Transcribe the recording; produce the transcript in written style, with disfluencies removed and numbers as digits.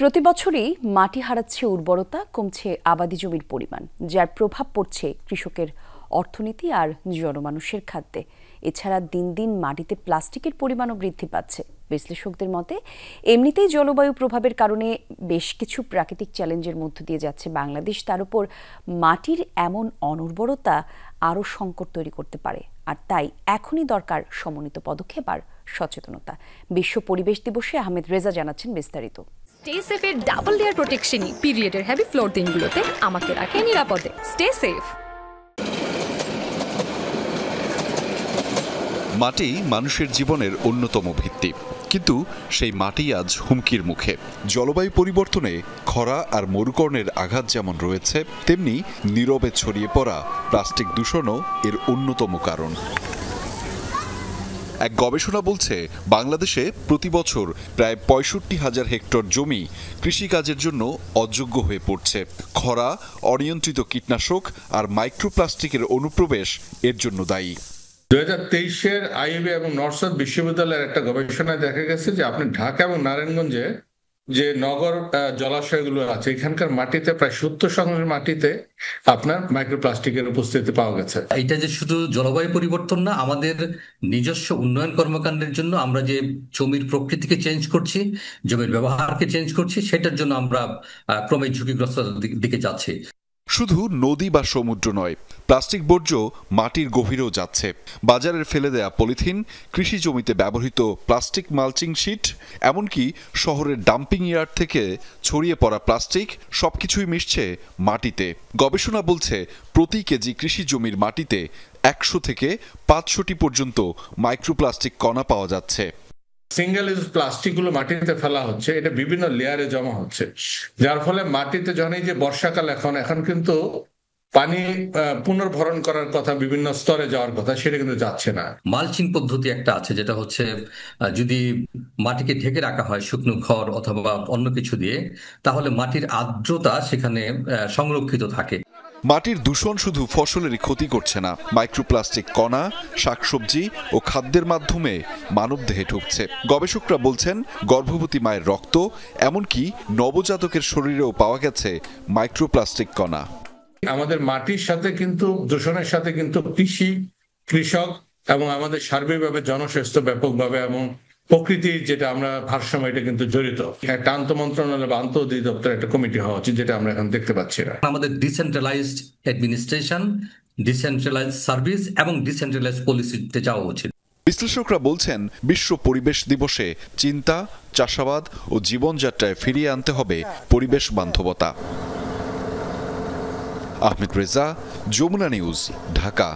প্রতি বছরই মাটি হারাচ্ছে উর্বরতা, কমছে আবাদি জমির পরিমাণ, যার প্রভাব পড়ছে কৃষকের অর্থনীতি আর জনমানুষের খাদ্যে। এছাড়া দিন দিন মাটিতে প্লাস্টিকের পরিমাণও বৃদ্ধি পাচ্ছে। বিশ্লেষকদের মতে এমনিতেই জলবায়ু প্রভাবের কারণে বেশ কিছু প্রাকৃতিক চ্যালেঞ্জের মধ্য দিয়ে যাচ্ছে বাংলাদেশ। তার উপর মাটির এমন অনুর্বরতা আরও সংকট তৈরি করতে পারে, আর তাই এখনই দরকার সমন্বিত পদক্ষেপ আর সচেতনতা। বিশ্ব পরিবেশ দিবসে আহমেদ রেজা জানাচ্ছেন বিস্তারিত। স্টে সেফের ডাবল লেয়ার প্রোটেকশনই পিরিয়ডের হেভি ফ্লোর দিনগুলোতে আমাকে রাখে নিরাপদে। Stay safe. মাটি মানুষের জীবনের অন্যতম ভিত্তি, কিন্তু সেই মাটি আজ হুমকির মুখে। জলবায়ু পরিবর্তনে খরা আর মরুকরণের আঘাত যেমন রয়েছে, তেমনি নীরবে ছড়িয়ে পড়া প্লাস্টিক দূষণও এর অন্যতম কারণ। এক গবেষণা বলছে বাংলাদেশে প্রতি বছর প্রায় ৬৫,০০০ হেক্টর জমি কৃষিকাজের জন্য অযোগ্য হয়ে পড়ছে। খরা, অনিয়ন্ত্রিত কীটনাশক আর মাইক্রোপ্লাস্টিকের অনুপ্রবেশ এর জন্য দায়ী। 2023-এর আইএবি এবং নর্থ সাউথ বিশ্ববিদ্যালয়ের একটা গবেষণায় দেখা গেছে যে আপনি ঢাকা এবং নারায়ণগঞ্জে যে নগর জলাশয়গুলো আছে, এখানকার মাটিতে প্রায় 70% মাটিতে আপনার মাইক্রোপ্লাস্টিকের উপস্থিতি পাওয়া গেছে। এটা যে শুধু জলবায়ু পরিবর্তন না, আমাদের নিজস্ব উন্নয়ন কর্মকাণ্ডের জন্য আমরা যে জমির প্রকৃতিকে চেঞ্জ করছি, জমির ব্যবহারকে চেঞ্জ করছি, সেটার জন্য আমরা ক্রমে ঝুঁকিগ্রস্ততার দিকে যাচ্ছি। শুধু নদী বা সমুদ্র নয়, প্লাস্টিক বর্জ্য মাটির গভীরেও যাচ্ছে। বাজারের ফেলে দেয়া পলিথিন, কৃষি জমিতে ব্যবহৃত প্লাস্টিক মালচিং শিট, এমনকি শহরের ডাম্পিং ইয়ার্ড থেকে ছড়িয়ে পড়া প্লাস্টিক সবকিছুই মিশছে মাটিতে। গবেষণা বলছে প্রতি কেজি কৃষি জমির মাটিতে ১০০ থেকে ৫০০টি পর্যন্ত মাইক্রোপ্লাস্টিক কণা পাওয়া যাচ্ছে। সিঙ্গেল ইউজ প্লাস্টিক গুলো মাটিতে ফেলা হচ্ছে, এটা বিভিন্ন লেয়ারে জমা হচ্ছে, যার ফলে মাটিতে যখন এই যে বর্ষাকাল এখন কিন্তু পানি পুনর্ভরণ করার কথা, বিভিন্ন স্তরে যাওয়ার কথা, সেটা কিন্তু যাচ্ছে না। মালচিং পদ্ধতি একটা আছে, যেটা হচ্ছে যদি মাটিকে ঢেকে রাখা হয় শুকনো খড় অথবা অন্য কিছু দিয়ে, তাহলে মাটির আর্দ্রতা সেখানে সংরক্ষিত থাকে। মাটির দূষণ শুধু ফসলেরই ক্ষতি করছে না, মাইক্রোপ্লাস্টিক কণা শাকসবজি ও খাদ্যের মাধ্যমে মানবদেহে ঢুকছে। গবেষকরা বলছেন গর্ভবতী মায়ের রক্ত, এমনকি নবজাতকের শরীরেও পাওয়া গেছে মাইক্রোপ্লাস্টিক কণা। আমাদের মাটির সাথে কিন্তু দূষণের সাথে কিন্তু কৃষক এবং আমাদের সার্বিকভাবে জনস্বাস্থ্য ব্যাপকভাবে এবং প্রকৃতির যেটা আমরা ভারসাম্য, এটা কিন্তু জড়িত। একটা আন্তঃমন্ত্রণালয় বা আন্তঃঅধিদপ্তর একটা কমিটি হওয়া উচিত, যেটা আমরা এখন দেখতে পাচ্ছি না। আমাদের ডিসেন্ট্রালাইজড অ্যাডমিনিস্ট্রেশন, ডিসেন্ট্রালাইজড সার্ভিস এবং ডিসেন্ট্রালাইজড পলিসিতে যাওয়া উচিত। বিশ্লেষকরা বলছেন বিশ্ব পরিবেশ দিবসে চিন্তা, চাষাবাদ ও জীবনযাত্রায় ফিরিয়ে আনতে হবে পরিবেশ বান্ধবতা। আহমেদ রেজা, যমুনা নিউজ, ঢাকা।